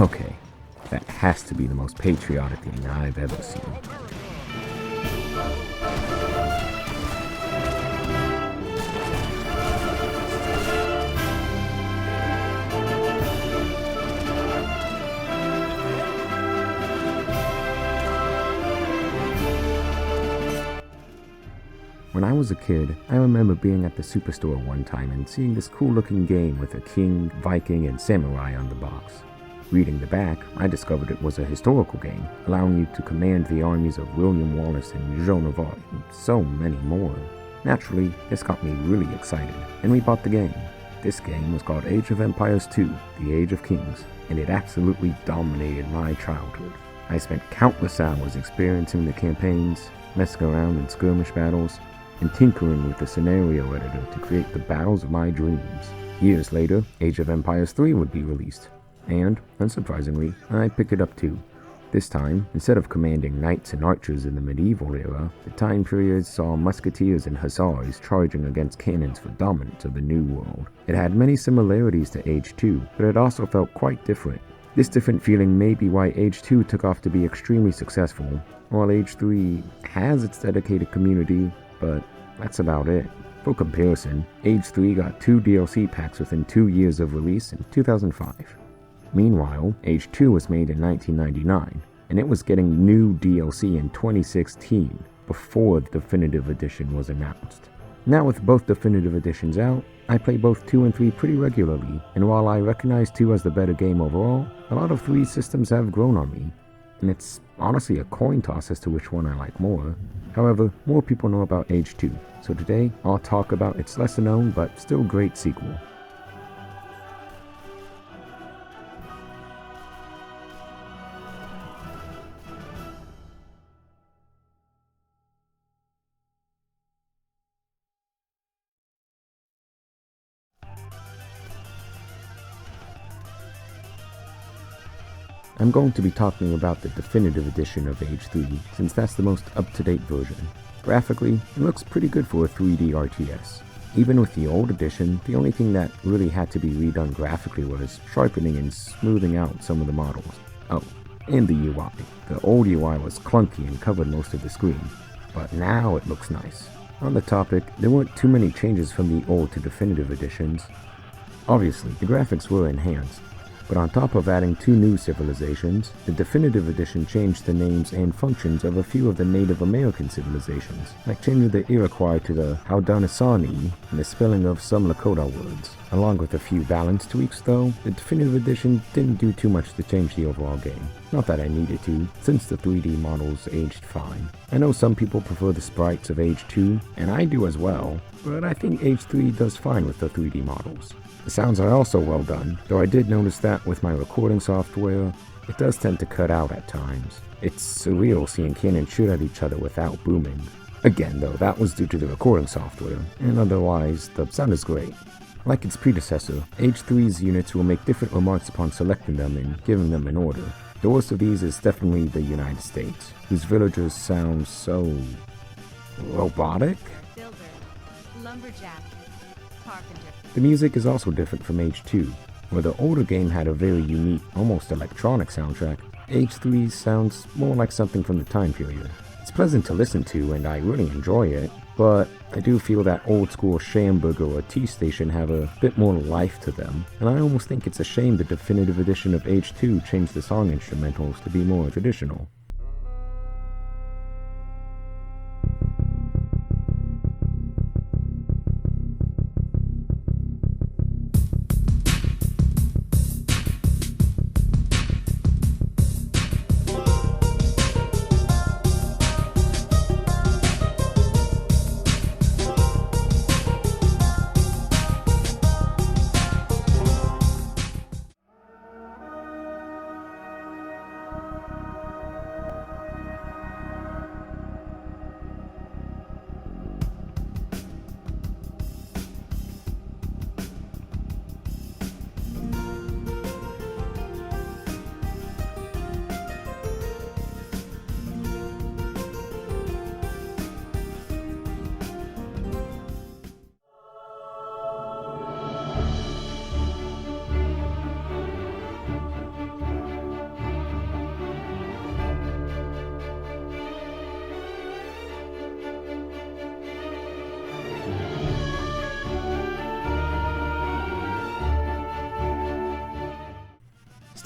Okay, that has to be the most patriotic thing I've ever seen. When I was a kid, I remember being at the superstore one time and seeing this cool looking game with a king, Viking, and samurai on the box. Reading the back, I discovered it was a historical game, allowing you to command the armies of William Wallace and Joan of Arc, and so many more. Naturally, this got me really excited, and we bought the game. This game was called Age of Empires 2, The Age of Kings, and it absolutely dominated my childhood. I spent countless hours experiencing the campaigns, messing around in skirmish battles, and tinkering with the scenario editor to create the battles of my dreams. Years later, Age of Empires 3 would be released, and, unsurprisingly, I picked it up too. This time, instead of commanding knights and archers in the medieval era, the time period saw musketeers and hussars charging against cannons for dominance of the New World. It had many similarities to Age 2, but it also felt quite different. This different feeling may be why Age 2 took off to be extremely successful, while Age 3 has its dedicated community, but that's about it. For comparison, Age 3 got 2 DLC packs within 2 years of release in 2005. Meanwhile, Age 2 was made in 1999, and it was getting new DLC in 2016, before the Definitive Edition was announced. Now with both Definitive Editions out, I play both 2 and 3 pretty regularly, and while I recognize 2 as the better game overall, a lot of 3 systems have grown on me, and it's honestly a coin toss as to which one I like more. However, more people know about Age 2, so today I'll talk about its lesser known but still great sequel. I'm going to be talking about the definitive edition of Age 3, since that's the most up-to-date version. Graphically, it looks pretty good for a 3D RTS. Even with the old edition, the only thing that really had to be redone graphically was sharpening and smoothing out some of the models. Oh, and the UI. The old UI was clunky and covered most of the screen, but now it looks nice. On the topic, there weren't too many changes from the old to definitive editions. Obviously, the graphics were enhanced, but on top of adding 2 new civilizations, the Definitive Edition changed the names and functions of a few of the Native American civilizations, like changing the Iroquois to the Haudenosaunee and the spelling of some Lakota words. Along with a few balance tweaks though, the Definitive Edition didn't do too much to change the overall game. Not that I needed to, since the 3D models aged fine. I know some people prefer the sprites of Age 2, and I do as well, but I think Age 3 does fine with the 3D models. The sounds are also well done, though I did notice that with my recording software, it does tend to cut out at times. It's surreal seeing cannons shoot at each other without booming. Again though, that was due to the recording software, and otherwise, the sound is great. Like its predecessor, Age 3's units will make different remarks upon selecting them and giving them an order. The worst of these is definitely the United States, whose villagers sound so... robotic? Builder, lumberjack, carpenter. The music is also different from Age 2. Where the older game had a very unique, almost electronic soundtrack, Age 3 sounds more like something from the time period. It's pleasant to listen to and I really enjoy it, but I do feel that old school Schamberger or T-Station have a bit more life to them, and I almost think it's a shame the definitive edition of Age 2 changed the song instrumentals to be more traditional.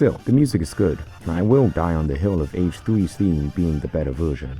Still, the music is good, and I will die on the hill of Age 3's theme being the better version.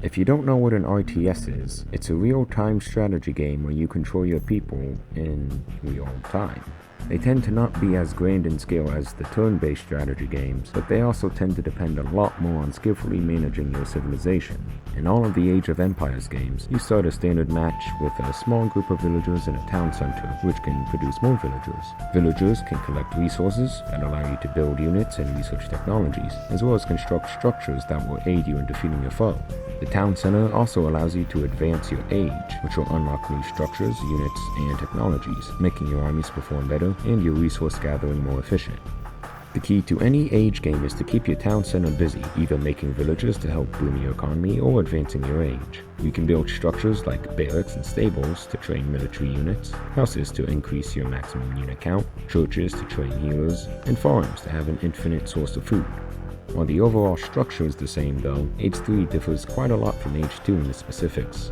If you don't know what an RTS is, it's a real-time strategy game where you control your people in real time. They tend to not be as grand in scale as the turn-based strategy games, but they also tend to depend a lot more on skillfully managing your civilization. In all of the Age of Empires games, you start a standard match with a small group of villagers in a town center, which can produce more villagers. Villagers can collect resources that allow you to build units and research technologies, as well as construct structures that will aid you in defeating your foe. The town center also allows you to advance your age, which will unlock new structures, units, and technologies, making your armies perform better and your resource gathering more efficient. The key to any age game is to keep your town center busy, either making villagers to help boom your economy or advancing your age. You can build structures like barracks and stables to train military units, houses to increase your maximum unit count, churches to train healers, and farms to have an infinite source of food. While the overall structure is the same though, Age 3 differs quite a lot from Age 2 in the specifics.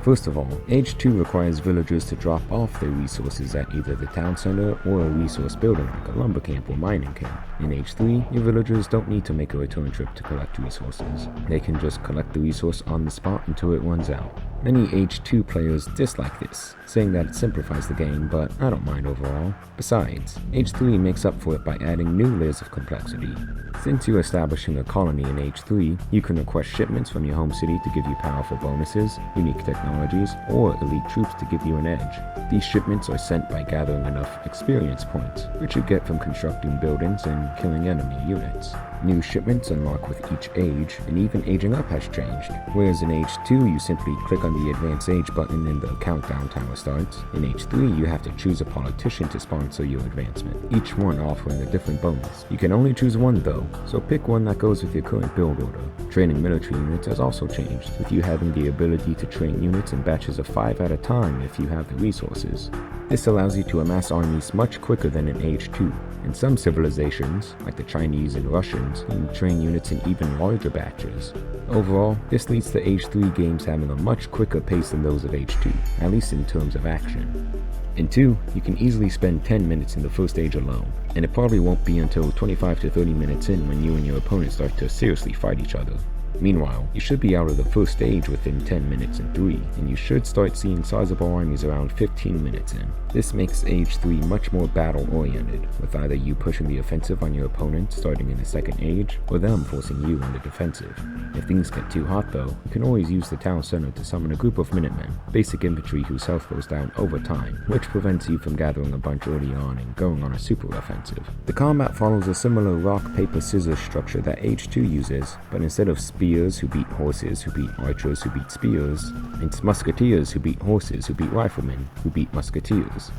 First of all, Age 2 requires villagers to drop off their resources at either the town center or a resource building like a lumber camp or mining camp. In Age 3, your villagers don't need to make a return trip to collect resources. They can just collect the resource on the spot until it runs out. Many Age 2 players dislike this, saying that it simplifies the game, but I don't mind overall. Besides, Age 3 makes up for it by adding new layers of complexity. Since you're establishing a colony in Age 3, you can request shipments from your home city to give you powerful bonuses, unique technologies, or elite troops to give you an edge. These shipments are sent by gathering enough experience points, which you get from constructing buildings and killing enemy units. New shipments unlock with each age, and even aging up has changed. Whereas in Age 2 you simply click on the Advance Age button and the countdown timer starts, in Age 3 you have to choose a politician to sponsor your advancement, each one offering a different bonus. You can only choose one though, so pick one that goes with your current build order. Training military units has also changed, with you having the ability to train units in batches of 5 at a time if you have the resources. This allows you to amass armies much quicker than in Age 2. In some civilizations, like the Chinese and Russians, you train units in even larger batches. Overall, this leads to Age 3 games having a much quicker pace than those of Age 2, at least in terms of action. In 2, you can easily spend 10 minutes in the first age alone, and it probably won't be until 25 to 30 minutes in when you and your opponent start to seriously fight each other. Meanwhile, you should be out of the first stage within 10 minutes in 3, and you should start seeing sizable armies around 15 minutes in. This makes Age 3 much more battle-oriented, with either you pushing the offensive on your opponent starting in the second age, or them forcing you on the defensive. If things get too hot though, you can always use the town center to summon a group of Minutemen, basic infantry whose health goes down over time, which prevents you from gathering a bunch early on and going on a super offensive. The combat follows a similar rock, paper, scissors structure that Age 2 uses, but instead of spears who beat horses who beat archers who beat spears, it's musketeers who beat horses who beat riflemen who beat musketeers.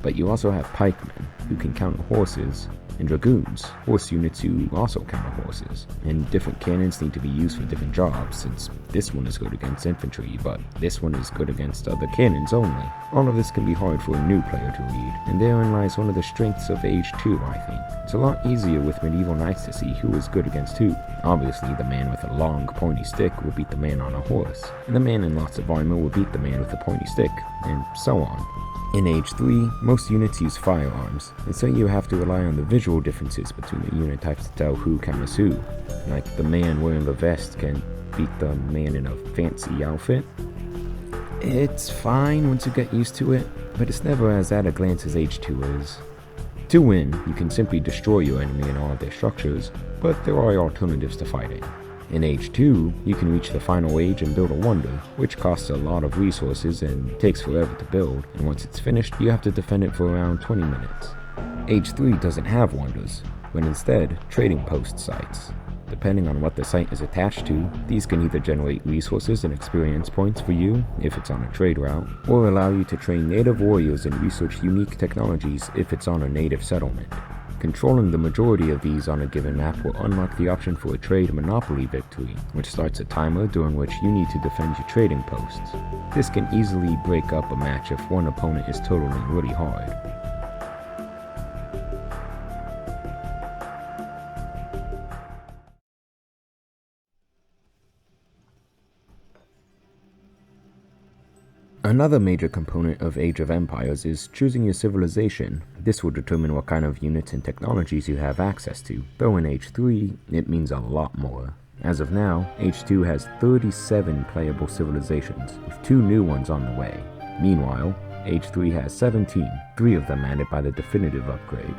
But you also have pikemen who can counter horses, and dragoons, horse units who also counter horses. And different cannons need to be used for different jobs, since this one is good against infantry, but this one is good against other cannons only. All of this can be hard for a new player to read, and therein lies one of the strengths of Age 2, I think. It's a lot easier with medieval knights to see who is good against who. Obviously, the man with a long, pointy stick will beat the man on a horse, and the man in lots of armor will beat the man with a pointy stick, and so on. In Age 3, most units use firearms, and so you have to rely on the visual differences between the unit types to tell who counters who. Like the man wearing a vest can beat the man in a fancy outfit. It's fine once you get used to it, but it's never as at a glance as Age 2 is. To win, you can simply destroy your enemy and all of their structures, but there are alternatives to fighting. In Age 2, you can reach the final age and build a wonder, which costs a lot of resources and takes forever to build, and once it's finished, you have to defend it for around 20 minutes. Age 3 doesn't have wonders, but instead, trading post sites. Depending on what the site is attached to, these can either generate resources and experience points for you, if it's on a trade route, or allow you to train native warriors and research unique technologies if it's on a native settlement. Controlling the majority of these on a given map will unlock the option for a trade monopoly victory, which starts a timer during which you need to defend your trading posts. This can easily break up a match if one opponent is totaling really hard. Another major component of Age of Empires is choosing your civilization. This will determine what kind of units and technologies you have access to, though in Age 3, it means a lot more. As of now, Age 2 has 37 playable civilizations, with 2 new ones on the way. Meanwhile, Age 3 has 17, 3 of them added by the definitive upgrade.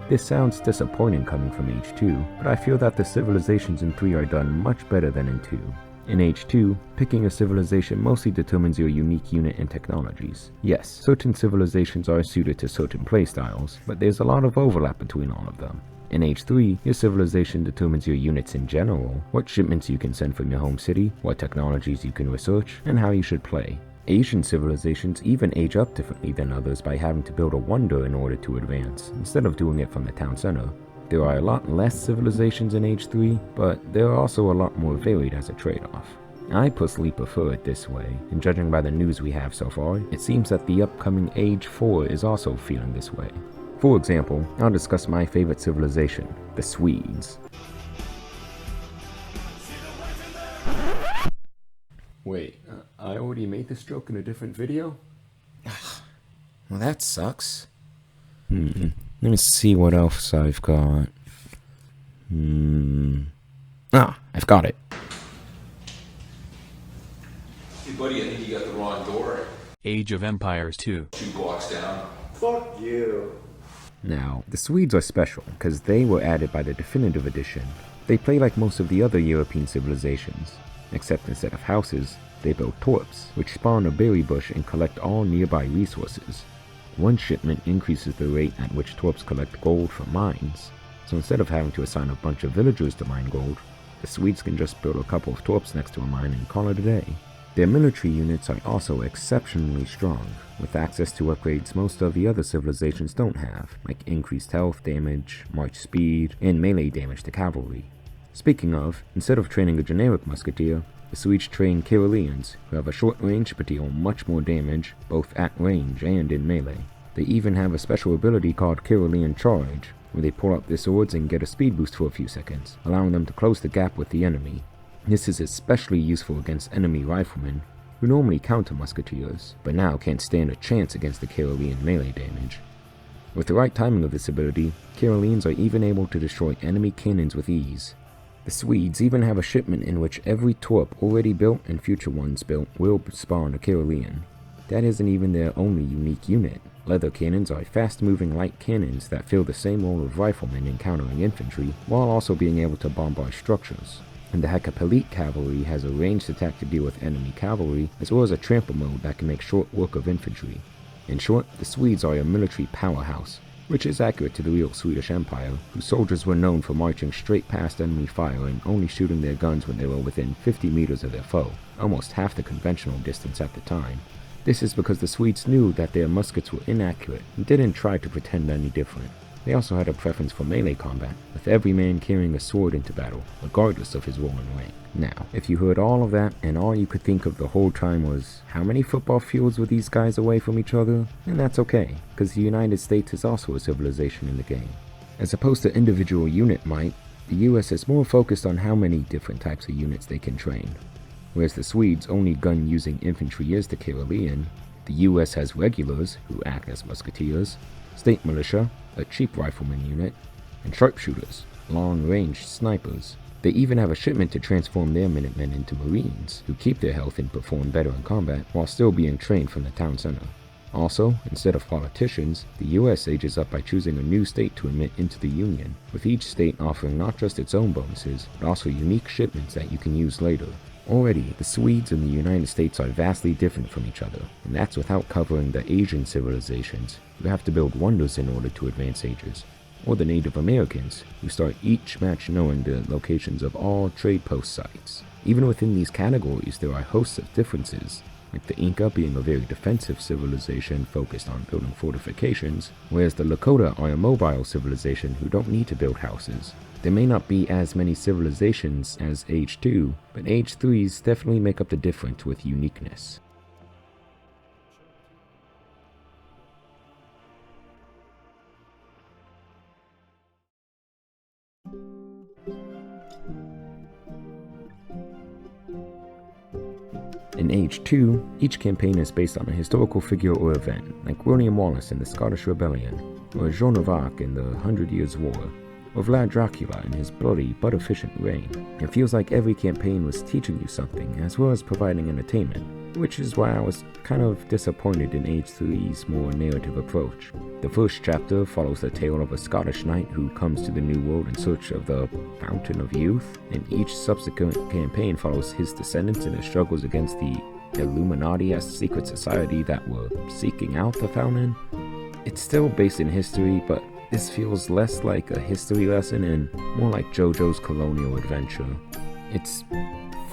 This sounds disappointing coming from Age 2, but I feel that the civilizations in 3 are done much better than in 2. In Age 2, picking a civilization mostly determines your unique unit and technologies. Yes, certain civilizations are suited to certain playstyles, but there's a lot of overlap between all of them. In Age 3, your civilization determines your units in general, what shipments you can send from your home city, what technologies you can research, and how you should play. Asian civilizations even age up differently than others by having to build a wonder in order to advance, instead of doing it from the town center. There are a lot less civilizations in Age 3, but they're also a lot more varied as a trade-off. I personally prefer it this way, and judging by the news we have so far, it seems that the upcoming Age 4 is also feeling this way. For example, I'll discuss my favorite civilization, the Swedes. Wait, I already made this joke in a different video? Well, that sucks. Let me see what else I've got. I've got it. Hey buddy, I think you got the wrong door. Age of Empires 2. 2 blocks down. Fuck you. Now, the Swedes are special because they were added by the definitive edition. They play like most of the other European civilizations, except instead of houses, they build torps, which spawn a berry bush and collect all nearby resources. One shipment increases the rate at which torps collect gold from mines, so instead of having to assign a bunch of villagers to mine gold, the Swedes can just build a couple of torps next to a mine and call it a day. Their military units are also exceptionally strong, with access to upgrades most of the other civilizations don't have, like increased health damage, march speed, and melee damage to cavalry. Speaking of, instead of training a generic musketeer, the Swedes train Caroleans, who have a short range but deal much more damage, both at range and in melee. They even have a special ability called Carolean Charge, where they pull out their swords and get a speed boost for a few seconds, allowing them to close the gap with the enemy. This is especially useful against enemy riflemen, who normally counter musketeers, but now can't stand a chance against the Carolean melee damage. With the right timing of this ability, Caroleans are even able to destroy enemy cannons with ease. The Swedes even have a shipment in which every torp already built and future ones built will spawn a Carolean. That isn't even their only unique unit. Leather cannons are fast-moving light cannons that fill the same role of riflemen in countering infantry, while also being able to bombard structures. And the Hekapelit cavalry has a ranged attack to deal with enemy cavalry, as well as a trample mode that can make short work of infantry. In short, the Swedes are a military powerhouse, which is accurate to the real Swedish Empire, whose soldiers were known for marching straight past enemy fire and only shooting their guns when they were within 50 meters of their foe, almost half the conventional distance at the time. This is because the Swedes knew that their muskets were inaccurate and didn't try to pretend any different. They also had a preference for melee combat, with every man carrying a sword into battle, regardless of his role in rank. Now, if you heard all of that and all you could think of the whole time was, how many football fields were these guys away from each other? Then that's okay, because the United States is also a civilization in the game. As opposed to individual unit might, the US is more focused on how many different types of units they can train. Whereas the Swedes' only gun-using infantry is the Carolean, the US has regulars, who act as musketeers, state militia, a cheap rifleman unit, and sharpshooters, long-range snipers. They even have a shipment to transform their Minutemen into Marines, who keep their health and perform better in combat while still being trained from the town center. Also, instead of politicians, the US ages up by choosing a new state to admit into the Union, with each state offering not just its own bonuses, but also unique shipments that you can use later. Already, the Swedes and the United States are vastly different from each other, and that's without covering the Asian civilizations, who have to build wonders in order to advance ages, or the Native Americans, who start each match knowing the locations of all trade post sites. Even within these categories, there are hosts of differences, like the Inca being a very defensive civilization focused on building fortifications, whereas the Lakota are a mobile civilization who don't need to build houses. There may not be as many civilizations as Age 2, but Age 3s definitely make up the difference with uniqueness. In Age 2, each campaign is based on a historical figure or event, like William Wallace in the Scottish Rebellion, or Joan of Arc in the 100 Years' War, or Vlad Dracula in his bloody but efficient reign. It feels like every campaign was teaching you something, as well as providing entertainment, which is why I was kind of disappointed in Age 3's more narrative approach. The first chapter follows the tale of a Scottish knight who comes to the New World in search of the Fountain of Youth, and each subsequent campaign follows his descendants in their struggles against the Illuminati-esque secret society that were seeking out the fountain. It's still based in history, but this feels less like a history lesson and more like JoJo's colonial adventure. It's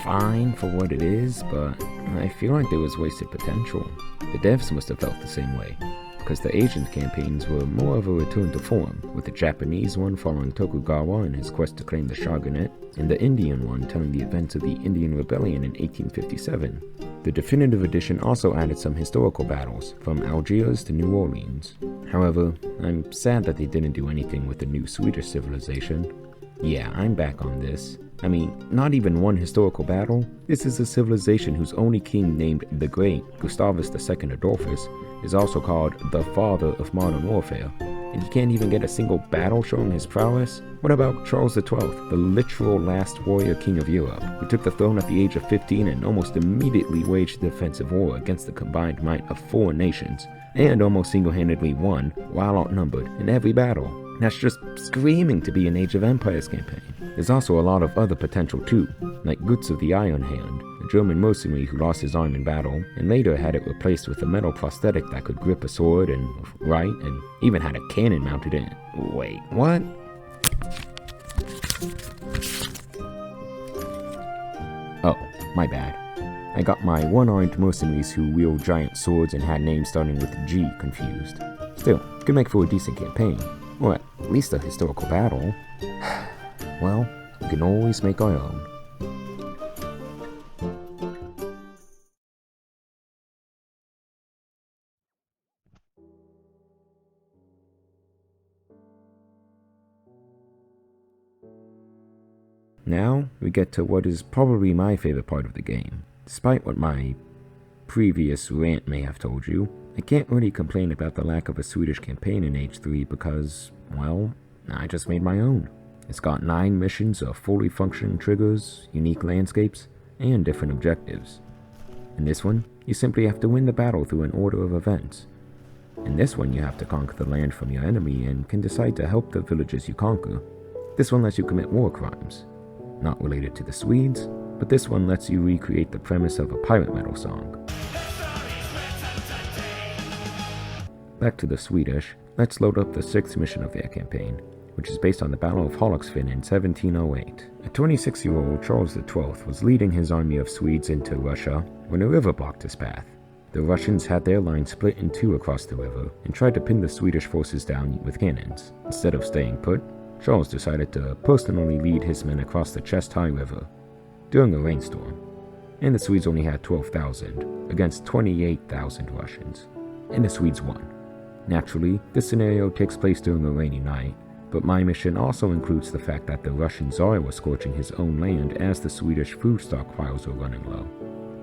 fine for what it is, but I feel like there was wasted potential. The devs must have felt the same way, because the Asian campaigns were more of a return to form, with the Japanese one following Tokugawa in his quest to claim the shogunate, and the Indian one telling the events of the Indian Rebellion in 1857. The definitive edition also added some historical battles, from Algiers to New Orleans. However, I'm sad that they didn't do anything with the new Swedish civilization. Yeah, I'm back on this. I mean, not even one historical battle. This is a civilization whose only king, named the Great, Gustavus II Adolphus, is also called the father of modern warfare. And he can't even get a single battle showing his prowess? What about Charles XII, the literal last warrior king of Europe, who took the throne at the age of 15 and almost immediately waged a defensive war against the combined might of 4 nations, and almost single-handedly won, while outnumbered, in every battle? That's just screaming to be an Age of Empires campaign. There's also a lot of other potential too, like Guts of the Iron Hand, a German mercenary who lost his arm in battle, and later had it replaced with a metal prosthetic that could grip a sword and write, and even had a cannon mounted in it. Wait, what? Oh, my bad. I got my one-armed mercenaries who wield giant swords and had names starting with G confused. Still, could make for a decent campaign, or at least a historical battle. Well, we can always make our own. Now, we get to what is probably my favorite part of the game. Despite what my previous rant may have told you, I can't really complain about the lack of a Swedish campaign in Age 3 because, well, I just made my own. It's got 9 missions of fully functioning triggers, unique landscapes, and different objectives. In this one, you simply have to win the battle through an order of events. In this one, you have to conquer the land from your enemy and can decide to help the villages you conquer. This one lets you commit war crimes. Not related to the Swedes, but this one lets you recreate the premise of a pirate metal song. Back to the Swedish, let's load up the 6th mission of their campaign, which is based on the Battle of Hålogaland in 1708. A 26-year-old Charles XII was leading his army of Swedes into Russia when a river blocked his path. The Russians had their line split in 2 across the river and tried to pin the Swedish forces down with cannons. Instead of staying put, Charles decided to personally lead his men across the chest-high river during a rainstorm, and the Swedes only had 12,000 against 28,000 Russians, and the Swedes won. Naturally, this scenario takes place during a rainy night, but my mission also includes the fact that the Russian Tsar was scorching his own land as the Swedish food stockpiles were running low.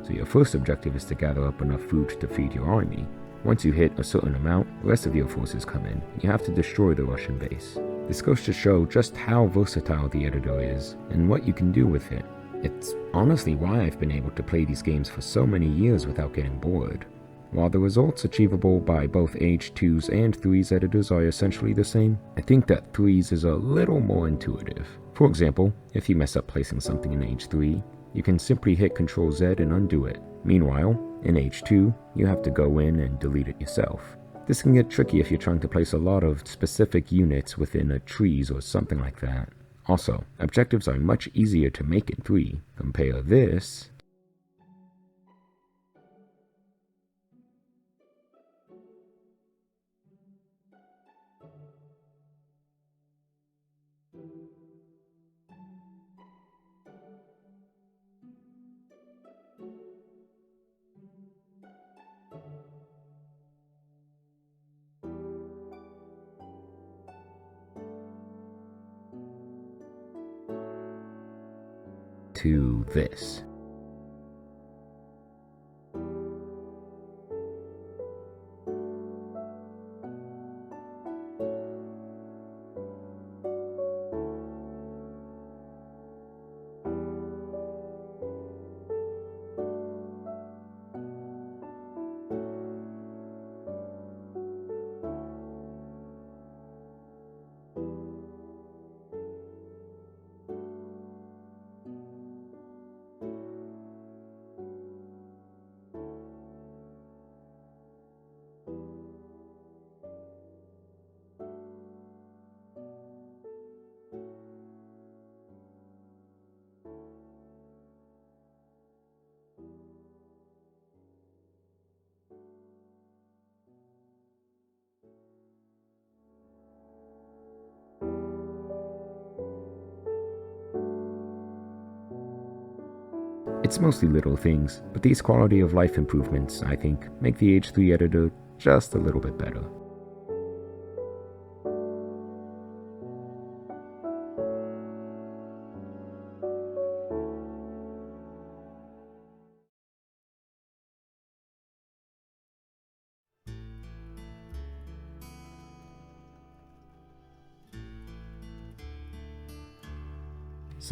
So your first objective is to gather up enough food to feed your army. Once you hit a certain amount, the rest of your forces come in. You have to destroy the Russian base. This goes to show just how versatile the editor is, and what you can do with it. It's honestly why I've been able to play these games for so many years without getting bored. While the results achievable by both Age 2's and 3's editors are essentially the same, I think that 3's is a little more intuitive. For example, if you mess up placing something in Age 3, you can simply hit Ctrl Z and undo it. Meanwhile, in Age 2, you have to go in and delete it yourself. This can get tricky if you're trying to place a lot of specific units within a trees or something like that. Also, objectives are much easier to make in 3. Compare this to this. It's mostly little things, but these quality of life improvements, I think, make the Age 3 editor just a little bit better.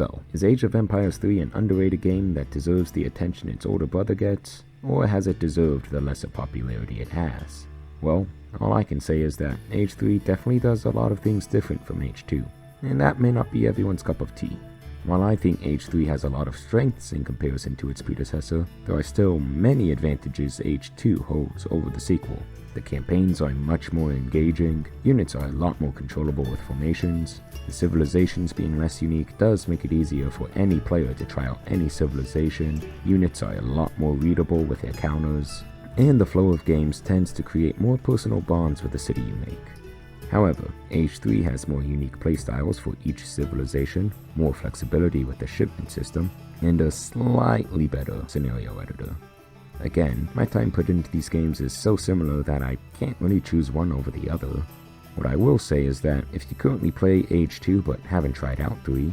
So, is Age of Empires 3 an underrated game that deserves the attention its older brother gets, or has it deserved the lesser popularity it has? Well, all I can say is that Age 3 definitely does a lot of things different from Age 2, and that may not be everyone's cup of tea. While I think Age 3 has a lot of strengths in comparison to its predecessor, there are still many advantages Age 2 holds over the sequel. The campaigns are much more engaging, units are a lot more controllable with formations, the civilizations being less unique does make it easier for any player to try out any civilization, units are a lot more readable with their counters, and the flow of games tends to create more personal bonds with the city you make. However, Age 3 has more unique playstyles for each civilization, more flexibility with the shipment system, and a slightly better scenario editor. Again, my time put into these games is so similar that I can't really choose one over the other. What I will say is that if you currently play Age 2 but haven't tried out 3,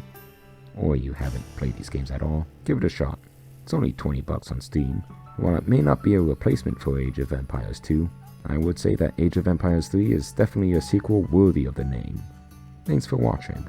or you haven't played these games at all, give it a shot. It's only $20 on Steam. While it may not be a replacement for Age of Empires 2, I would say that Age of Empires 3 is definitely a sequel worthy of the name. Thanks for watching.